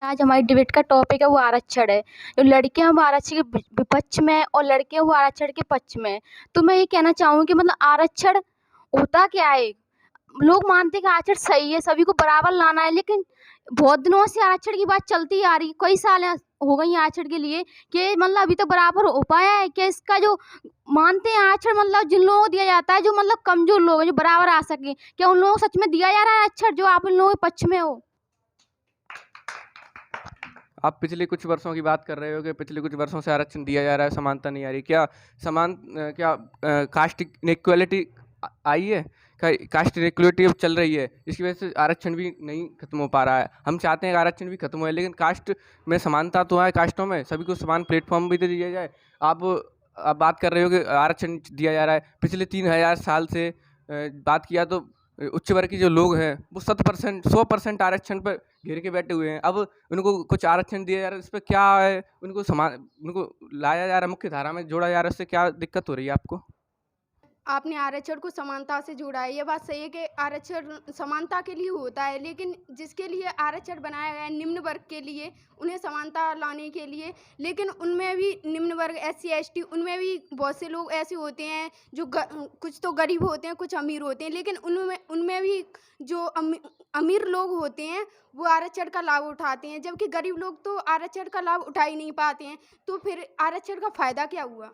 आज हमारी डिबेट का टॉपिक है वो आरक्षण है। जो लड़कियां वो आरक्षण के विपक्ष में है और लड़के वो आरक्षण के पक्ष में है। तो मैं ये कहना चाहूंगी कि मतलब आरक्षण होता क्या है। लोग मानते हैं कि आरक्षण सही है, सभी को बराबर लाना है, लेकिन बहुत दिनों से आरक्षण की बात चलती आ रही, कई साल हो गई आरक्षण के लिए कि मतलब अभी तो बराबर हो पाया है। कि इसका जो मानते हैं आरक्षण मतलब जिन लोगों को दिया जाता है जो मतलब कमजोर लोग हैं, जो बराबर आ सके, क्या उन लोगों को सच में दिया जा रहा है आरक्षण जो आप उन लोगों के पक्ष में हो? आप पिछले कुछ वर्षों की बात कर रहे हो कि पिछले कुछ वर्षों से आरक्षण दिया जा रहा है, समानता नहीं आ रही। क्या कास्ट इनइक्वालिटी आई है? क्या कास्ट इनइक्वालिटी अब चल रही है, इसकी वजह से आरक्षण भी नहीं खत्म हो पा रहा है? हम चाहते हैं कि आरक्षण भी खत्म हो, लेकिन कास्ट में समानता तो है, कास्टों में सभी को समान प्लेटफॉर्म भी दे दिया जाए। आप आप बात कर रहे हो कि आरक्षण दिया जा रहा है। पिछले 3000 साल से बात किया तो उच्च वर्ग के जो लोग हैं वो 100% आरक्षण पर घेर के बैठे हुए हैं। अब उनको कुछ आरक्षण दिया जा रहा है, इस पर क्या है? उनको लाया जा रहा है, मुख्य धारा में जोड़ा जा रहा है, उससे क्या दिक्कत हो रही है आपको? आपने आरक्षण को समानता से जोड़ा है। ये बात सही है कि आरक्षण समानता के लिए होता है, लेकिन जिसके लिए आरक्षण बनाया गया है निम्न वर्ग के लिए, उन्हें समानता लाने के लिए, लेकिन उनमें भी निम्न वर्ग एससी एसटी उनमें भी बहुत से लोग ऐसे होते हैं जो कुछ तो गरीब होते हैं, कुछ अमीर होते हैं, लेकिन उनमें उनमें भी जो अमीर लोग होते हैं वो आरक्षण का लाभ उठाते हैं, जबकि गरीब लोग तो आरक्षण का लाभ उठा ही नहीं पाते हैं। तो फिर आरक्षण का फायदा क्या हुआ?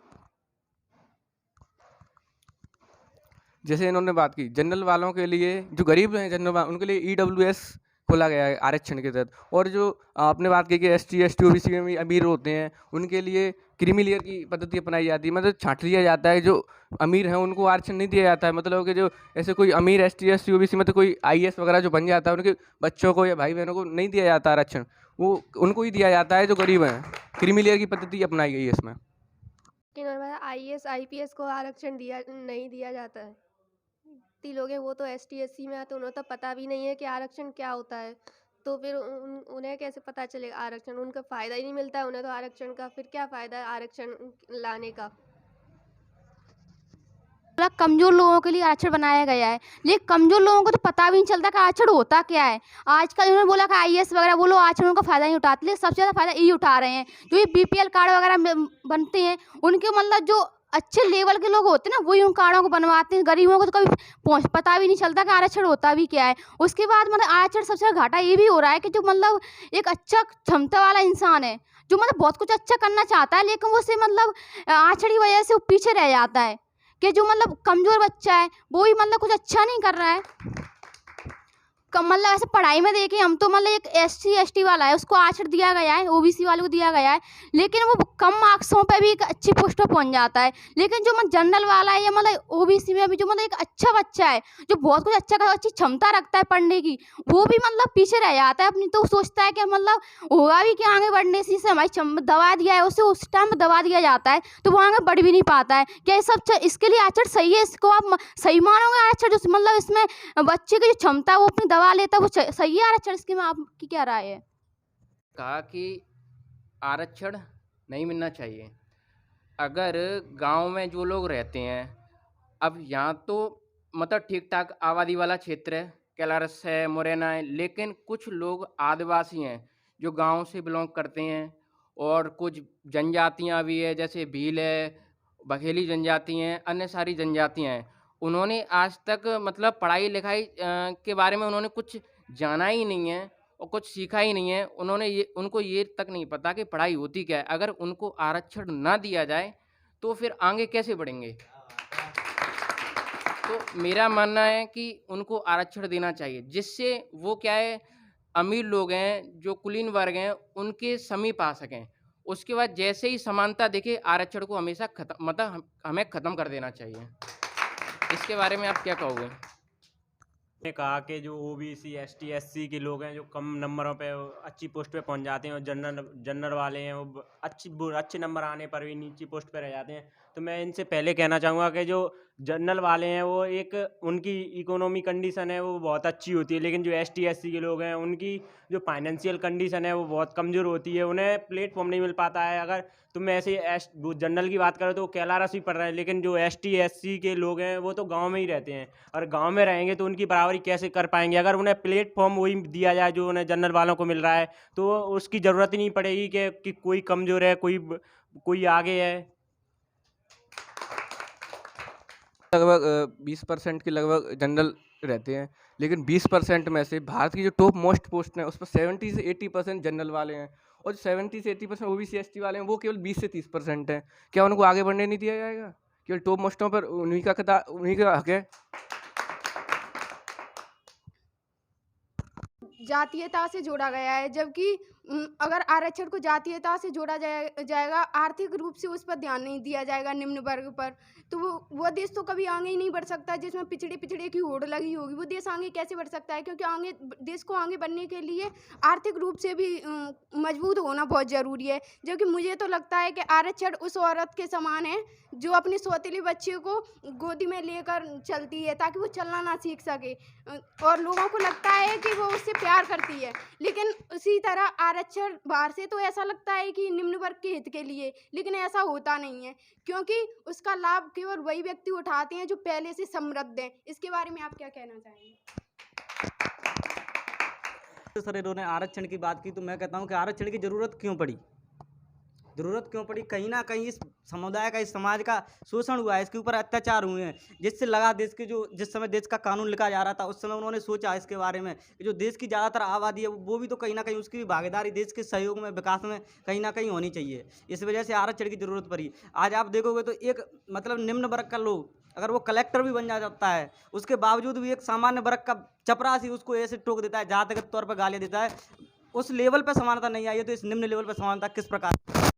जैसे इन्होंने बात की जनरल वालों के लिए, जो गरीब हैं जनरल वाले, उनके लिए ईडब्ल्यूएस खोला गया है आरक्षण के तहत। और जो आपने बात की कि एसटी एसटी ओबीसी में भी अमीर होते हैं, उनके लिए क्रीमी लेयर की पद्धति अपनाई जाती है, मतलब छांट लिया जाता है। जो अमीर हैं उनको आरक्षण नहीं दिया जाता है, मतलब कि जो ऐसे कोई अमीर एसटी एसटी ओबीसी में तो कोई आईएएस वगैरह जो बन जाता है, उनके बच्चों को या भाई बहनों को नहीं दिया जाता आरक्षण, वो उनको ही दिया जाता है जो गरीब हैं। क्रीमी लेयर की पद्धति अपनाई गई है इसमें। आईएएस आईपीएस को आरक्षण नहीं दिया जाता है। इतनी लोग हैं, वो तो एसटी एससी में है, तो उन्हें तो पता भी नहीं है कि आरक्षण क्या होता है। तो फिर उन्हें कैसे पता चलेगा आरक्षण? उनका फ़ायदा ही नहीं मिलता है उन्हें तो आरक्षण का। फिर क्या फ़ायदा है आरक्षण लाने का? मतलब कमजोर लोगों के लिए आरक्षण बनाया गया है, लेकिन कमजोर लोगों को तो पता भी नहीं चलता कि आरक्षण होता क्या है। आजकल उन्होंने बोला कि आईएएस वगैरह वो लोग आरक्षणों का फायदा नहीं उठाते, लेकिन सबसे ज्यादा फायदा ये उठा रहे हैं जो ये बीपीएल कार्ड वगैरह बनते हैं। उनके मतलब जो अच्छे लेवल के लोग होते हैं ना, वही उन कार्डों को बनवाते हैं। गरीबों को तो कभी पता भी नहीं चलता कि आरक्षण होता भी क्या है। उसके बाद मतलब आरक्षण सबसे ज्यादा घाटा ये भी हो रहा है कि जो मतलब एक अच्छा क्षमता वाला इंसान है, जो मतलब बहुत कुछ अच्छा करना चाहता है, लेकिन वो से मतलब आरक्षण की वजह से वो पीछे रह जाता है। कि जो मतलब कमजोर बच्चा है वो भी मतलब कुछ अच्छा नहीं कर रहा है। मतलब ऐसे पढ़ाई में देखें हम तो मतलब एक एससी एसटी वाला है उसको आरक्षण दिया गया है, ओबीसी वाले को दिया गया है, लेकिन वो कम मार्क्सों पे भी एक अच्छी पोस्ट पर पहुंच जाता है। लेकिन जो मतलब जनरल वाला है या मतलब ओबीसी में भी जो मतलब एक अच्छा बच्चा है जो बहुत कुछ अच्छा कर अच्छी क्षमता रखता है पढ़ने की, वो भी मतलब पीछे रह जाता है अपनी। तो सोचता है कि मतलब होगा भी क्या आगे बढ़ने से, हमारी दबा दिया है उसे, उस टाइम दबा दिया जाता है तो वो आगे बढ़ भी नहीं पाता है। क्या ये सब इसके लिए आरक्षण सही है? इसको आप सही मानोगे आरक्षण जो मतलब इसमें बच्चे की जो क्षमता है वो अपनी दबा लेता है, वो सही है आरक्षण? इसके में आपकी क्या राय है? कहा कि आरक्षण नहीं मिलना चाहिए। अगर गांव में जो लोग रहते हैं, अब यहाँ तो मतलब ठीक ठाक आबादी वाला क्षेत्र है, कैलारस है, मुरैना है, लेकिन कुछ लोग आदिवासी हैं जो गांव से बिलोंग करते हैं, और कुछ जनजातियाँ भी है, जैसे भील है, बघेली जनजाति हैं, अन्य सारी जनजातियाँ हैं। उन्होंने आज तक मतलब पढ़ाई लिखाई के बारे में उन्होंने कुछ जाना ही नहीं है और कुछ सीखा ही नहीं है। उनको ये तक नहीं पता कि पढ़ाई होती क्या है। अगर उनको आरक्षण ना दिया जाए तो फिर आगे कैसे बढ़ेंगे? तो मेरा मानना है कि उनको आरक्षण देना चाहिए, जिससे वो क्या है, अमीर लोग हैं जो कुलीन वर्ग हैं उनके समीप आ सकें। उसके बाद जैसे ही समानता दिखे, आरक्षण को हमेशा खत्म मतलब हमें ख़त्म कर देना चाहिए। इसके बारे में आप क्या कहोगे? ने कहा कि जो ओबीसी एसटी एससी के लोग हैं जो कम नंबरों पे अच्छी पोस्ट पे पहुंच जाते हैं, और जनरल जनरल वाले हैं वो अच्छे नंबर आने पर भी नीची पोस्ट पे रह जाते हैं। तो मैं इनसे पहले कहना चाहूँगा कि जो जनरल वाले हैं वो एक उनकी इकोनॉमी कंडीशन है वो बहुत अच्छी होती है, लेकिन जो ST SC के लोग हैं उनकी जो फाइनेंशियल कंडीशन है वो बहुत कमज़ोर होती है, उन्हें प्लेटफॉर्म नहीं मिल पाता है। अगर तुम ऐसे वो जनरल की बात करो तो वो KLRS भी पढ़ रहे हैं, लेकिन जो ST SC के लोग हैं वो तो गाँव में ही रहते हैं, और गाँव में रहेंगे तो उनकी बराबरी कैसे कर पाएंगे। अगर उन्हें प्लेटफॉर्म वही दिया जाए जो उन्हें जनरल वालों को मिल रहा है, तो उसकी ज़रूरत ही नहीं पड़ेगी कि कोई कमज़ोर है, कोई आगे है। लगभग 20% के लगभग जनरल रहते हैं, लेकिन 20% में से भारत की जो टॉप मोस्ट पोस्ट है उस पर 70 से 80% जनरल वाले हैं, और जो 70 से 80% OBC ST वाले हैं वो केवल 20 से 30% हैं। क्या उनको आगे बढ़ने नहीं दिया जाएगा? केवल टॉप मोस्टों पर उन्हीं का हक है। जातीयता से जोड़ा गया है, जबकि अगर आरक्षण को जातीयता से जोड़ा जाएगा, आर्थिक रूप से उस पर ध्यान नहीं दिया जाएगा, निम्न वर्ग पर, तो वो देश तो कभी आगे ही नहीं बढ़ सकता। जिसमें पिछड़े की होड़ लगी होगी, वो देश आगे कैसे बढ़ सकता है? क्योंकि देश को आगे बढ़ने के लिए आर्थिक रूप से भी मजबूत होना बहुत ज़रूरी है। जबकि मुझे तो लगता है कि आरक्षण उस औरत के समान है जो अपने सौतेले बच्चे को गोदी में लेकर चलती है ताकि वो चलना ना सीख सके, और लोगों को लगता है कि वो उससे प्यार करती है। लेकिन उसी तरह आरक्षण बाहर से तो ऐसा लगता है कि निम्न वर्ग के हित के लिए, लेकिन ऐसा होता नहीं है, क्योंकि उसका लाभ केवल वही व्यक्ति उठाते हैं जो पहले से समृद्ध हैं। इसके बारे में आप क्या कहना चाहेंगे? सर, इन्होंने आरक्षण की बात की, तो मैं कहता हूं कि आरक्षण की ज़रूरत क्यों पड़ी? कहीं ना कहीं इस समुदाय का, इस समाज का शोषण हुआ है, इसके ऊपर अत्याचार हुए हैं, जिससे लगा जिस समय देश का कानून लिखा जा रहा था उस समय उन्होंने सोचा इसके बारे में कि जो देश की ज़्यादातर आबादी है वो भी तो कहीं ना कहीं उसकी भी भागीदारी देश के सहयोग में, विकास में कहीं ना कहीं होनी चाहिए। इस वजह से आरक्षण की ज़रूरत पड़ी। आज आप देखोगे तो एक मतलब निम्न वर्ग का लोग अगर वो कलेक्टर भी बन जाता है, उसके बावजूद भी एक सामान्य वर्ग का चपरासी उसको ऐसे टोक देता है, जातिगत तौर पर गालियाँ देता है। उस लेवल पर समानता नहीं आई है, तो इस निम्न लेवल पर समानता किस प्रकार